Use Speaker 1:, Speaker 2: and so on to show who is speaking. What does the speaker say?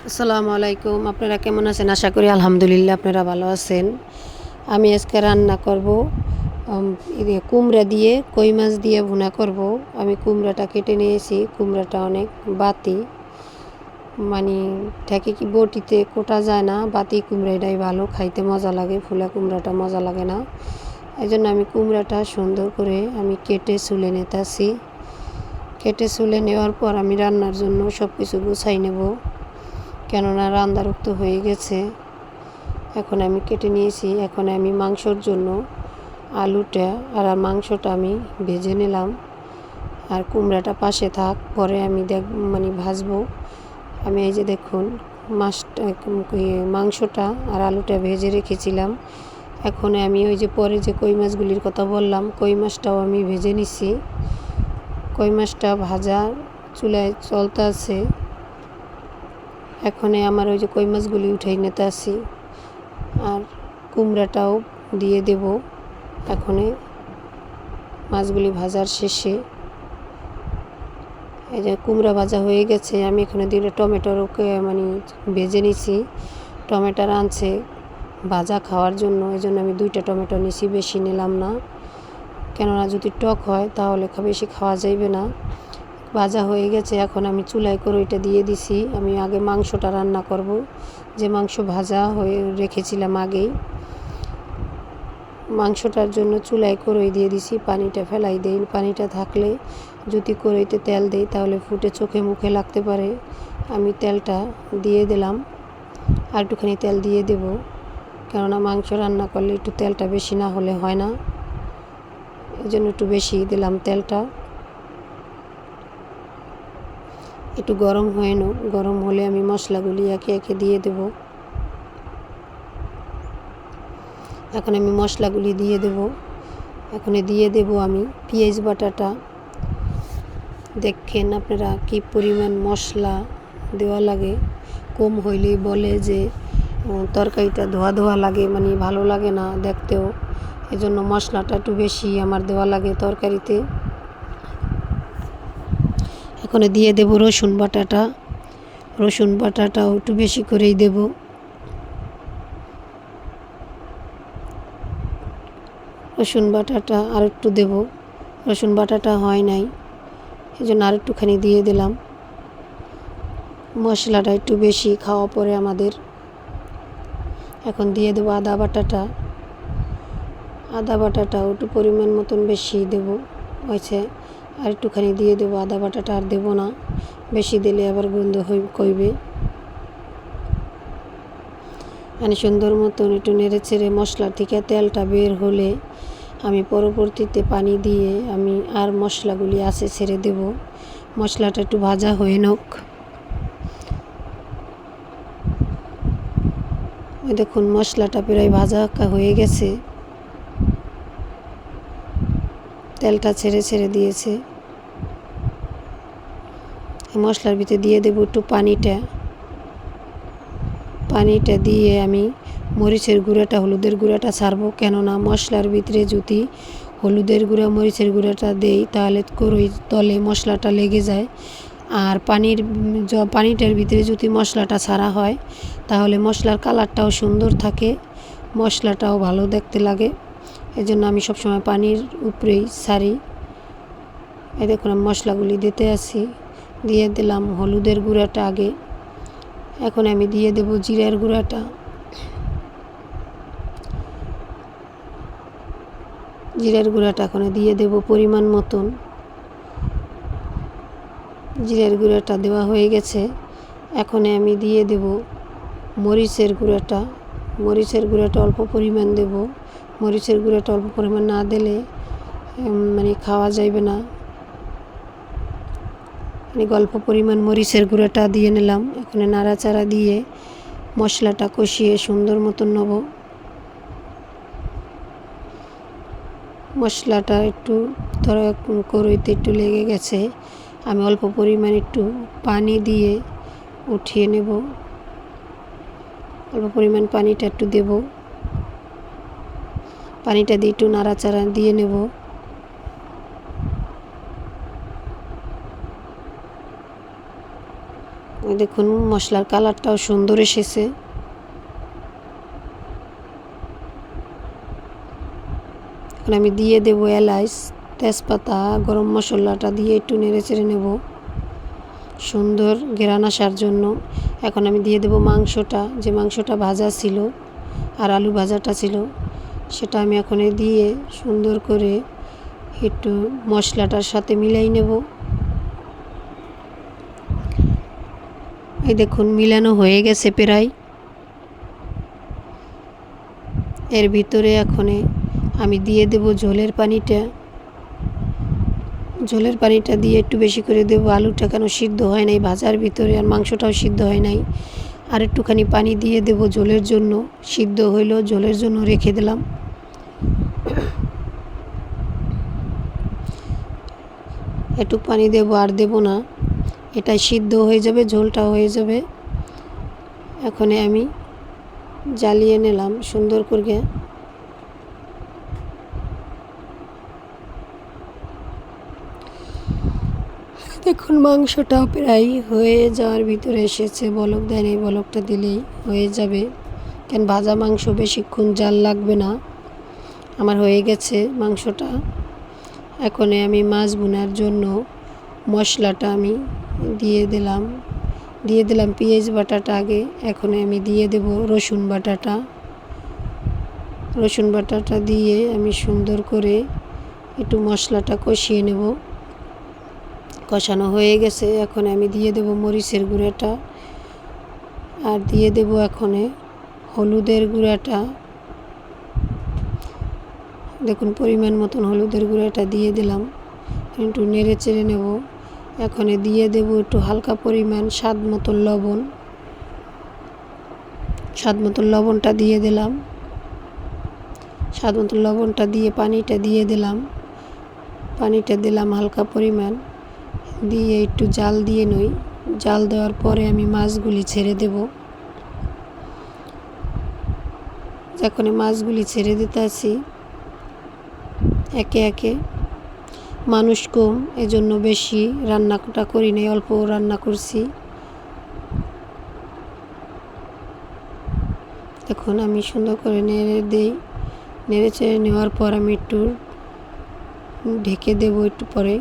Speaker 1: আসসালামু আলাইকুম। আপনারা কেমন আছেন? আশা করি আলহামদুলিল্লাহ আপনারা ভালো আছেন। আমি আজকে রান্না করব কুমড়া দিয়ে কই মাছ দিয়ে ভুনা করব। আমি কুমড়াটা কেটে নিয়েছি। কুমড়াটা অনেক বাতি, মানে ঠেকে কি বটিতে কোটা যায় না। বাতি কুমড়াটাই ভালো, খাইতে মজা লাগে, ফুলা কুমড়াটা মজা লাগে না। এই জন্য আমি কুমড়াটা সুন্দর করে আমি কেটে চুলে নিতেছি। কেটে চুলে নেওয়ার পর আমি রান্নার জন্য সব কিছু গুছাই নেব, কেননা রান্নারক্ত হয়ে গেছে। এখন আমি কেটে নিয়েছি। এখন আমি মাংসর জন্য আলুটা আর মাংসটা আমি ভেজে নিলাম, আর কুমড়াটা পাশে থাক, পরে আমি ভাজবো। আমি এই যে দেখুন মাংসটা আর আলুটা ভেজে রেখেছিলাম। এখন আমি ওই যে পরে যে কই মাছগুলির কথা বললাম, কই মাছটাও আমি ভেজে নিছি। কই মাছটা ভাজা চুলায় চলতে আছে। এখন আমার ওই যে কই মাছগুলি উঠাই নিতে আসি, আর কুমড়াটাও দিয়ে দেব। এখন মাছগুলি ভাজার শেষে এই যে কুমড়া ভাজা হয়ে গেছে। আমি এখানে দিলে টমেটোরকে ভেজে নিছি। টমেটোর আনছে ভাজা খাওয়ার জন্য, এই জন্য আমি 2টা টমেটো নিছি, বেশি নিলাম না, কেননা যদি টক হয় তাহলে বেশি খাওয়া যাইবে না। ভাজা হয়ে গেছে। এখন আমি চুলায় করে ওইটা দিয়ে দিছি। আমি আগে মাংসটা রান্না করব, যে মাংস ভাজা হয়ে রেখেছিলাম আগেই। মাংসটার জন্য চুলায় কড়াই দিয়ে দিছি, পানিটা ফেলাই দেই। পানিটা থাকলে যদি কড়াইতে তেল দেই তাহলে ফুটে চোখে মুখে লাগতে পারে। আমি তেলটা দিয়ে দিলাম, আর একটুখানি তেল দিয়ে দেব, কেননা মাংস রান্না করলে একটু তেলটা বেশি না হলে হয় না, এই জন্য একটু বেশি দিলাম তেলটা। একটু গরম হয়ে নো, গরম হলে আমি মশলাগুলি একে একে দিয়ে দেব। এখন আমি মশলাগুলি দিয়ে দেব। এখন দিয়ে দেব আমি পেঁয়াজ বাটাটা। দেখেন আপনারা কি পরিমাণ মশলা দেওয়া লাগে। কম হইলেই বলে যে তরকারিটা ধোয়া ধোয়া লাগে, ভালো লাগে না দেখতেও। এজন্য মশলাটা একটু বেশি আমার দেওয়া লাগে তরকারিতে। এখন দিয়ে দেব রসুন বাটাটা। রসুন বাটাটাও একটু বেশি করেই দেব। রসুন বাটাটা আর একটু দেব। রসুন বাটাটা হয় নাই, এই জন্য আর একটুখানি দিয়ে দিলাম। মশলাটা একটু বেশি খাওয়া পরে আমাদের। এখন দিয়ে দেবো আদা বাটাটা। আদা বাটাটাও একটু পরিমাণ মতন বেশি দেব হয়েছে, আর একটুখানি দিয়ে দেবো। আদা বাটাটা আর দেবো না, বেশি দিলে আবার গন্ধ কইবে। সুন্দর মতন একটু নেড়ে ছেড়ে মশলা থেকে তেলটা বের হলে আমি পরবর্তীতে পানি দিয়ে আমি আর মশলাগুলি আছে ছেড়ে দেব। মশলাটা একটু ভাজা হয়ে নোক। দেখুন মশলাটা প্রায় ভাজা হয়ে গেছে, তেলটা ছেড়ে ছেড়ে দিয়েছে। মশলার ভিতরে দিয়ে দেব একটু পানিটা দিয়ে আমি মরিচের গুঁড়াটা হলুদের গুঁড়াটা ছাড়বো, কেননা মশলার ভিতরে যদি হলুদের গুঁড়া মরিচের গুঁড়াটা দেই তাহলে কড়াই তলে মশলাটা লেগে যায়। আর পানিটার ভিতরে যদি মশলাটা ছাড়া হয় তাহলে মশলার কালারটাও সুন্দর থাকে, মশলাটাও ভালো দেখতে লাগে। এই জন্য আমি সবসময় পানির উপরেই ছাড়ি। এই দেখুন আমি মশলাগুলি দিতে আসি। দিয়ে দিলাম হলুদের গুঁড়াটা আগে। এখন আমি দিয়ে দেব জিরার গুঁড়াটা। জিরার গুঁড়াটা এখন দিয়ে দেব পরিমাণ মতন। জিরার গুঁড়াটা দেওয়া হয়ে গেছে। এখন আমি দিয়ে দেব মরিচের গুঁড়াটা। মরিচের গুঁড়াটা অল্প পরিমাণ দেব। মরিচের গুঁড়াটা অল্প পরিমাণ না দিলে খাওয়া যাবে না। অল্প পরিমাণ মরিচের গুঁড়াটা দিয়ে নিলাম। এখন নাড়াচাড়া দিয়ে মশলাটা কষিয়ে সুন্দর মতন নেব। মশলাটা একটু কড়াইতে একটু লেগে গেছে, আমি অল্প পরিমাণ একটু পানি দিয়ে উঠিয়ে নেব। অল্প পরিমাণ পানিটা একটু দেব। পানিটা দিয়ে একটু নাড়াচাড়া দিয়ে নেব। ওই দেখুন মশলার কালারটাও সুন্দর এসেছে। এখন আমি দিয়ে দেব এলাচ, তেজপাতা, গরম মশলাটা দিয়ে একটু নেড়ে চেড়ে নেব সুন্দর ঘ্রাণ আসার জন্য। এখন আমি দিয়ে দেব মাংসটা, যে মাংসটা ভাজা ছিল আর আলু ভাজাটা ছিল সেটা আমি এখন দিয়ে সুন্দর করে একটু মশলাটার সাথে মিলাই নেব। এই দেখুন মিলানো হয়ে গেছে প্রায়। এর ভিতরে এখন আমি দিয়ে দেব ঝোলের পানিটা। ঝোলের পানিটা দিয়ে একটু বেশি করে দেব, আলুটা কেন সিদ্ধ হয় নাই ভাজার ভিতরে, আর মাংসটাও সিদ্ধ হয় নাই। আর একটুখানি পানি দিয়ে দেব ঝোলের জন্য, সিদ্ধ হইল ঝোলের জন্য রেখে দিলাম। একটু পানি দেব, আর দেব না, এটাই সিদ্ধ হয়ে যাবে, ঝোলটা হয়ে যাবে। এখন আমি জ্বালিয়ে নিলাম সুন্দর করে। দেখুন মাংসটাও প্রায় হয়ে যাওয়ার ভিতরে এসেছে, বলক দেয় এই বলকটা দিলেই হয়ে যাবে, কেন ভাজা মাংস বেশিক্ষণ জাল লাগবে না। আমার হয়ে গেছে মাংসটা। এখন আমি মাছ ভুনার জন্য মশলাটা আমি দিয়ে দিলাম পেঁয়াজ বাটাটা আগে। এখন আমি দিয়ে দেব রসুন বাটাটা দিয়ে আমি সুন্দর করে একটু মশলাটা কষিয়ে নেব। কষানো হয়ে গেছে, এখন আমি দিয়ে দেব মরিচের গুঁড়াটা, আর দিয়ে দেব এখন হলুদের গুঁড়াটা। দেখুন পরিমাণ মতন হলুদের গুঁড়াটা দিয়ে দিলাম, একটু নেড়ে চেড়ে নেব। এখন দিয়ে দেব একটু হালকা পরিমাণ স্বাদ মতন লবণটা দিয়ে দিলাম। স্বাদ মতন লবণটা দিয়ে পানিটা দিয়ে দিলাম হালকা পরিমাণ দিয়ে একটু জাল দিয়ে নই। জাল দেওয়ার পরে আমি মাছগুলি ছেড়ে দেব। যখন মাছগুলি ছেড়ে দিতে আসি একে একে, মানুষ কম এজন্য বেশি রান্নাটা করি নাই, অল্প রান্না করছি। এখন আমি সুন্দর করে নেড়ে চেড়ে নেওয়ার পর আমি একটু ঢেকে দেব একটু পরে।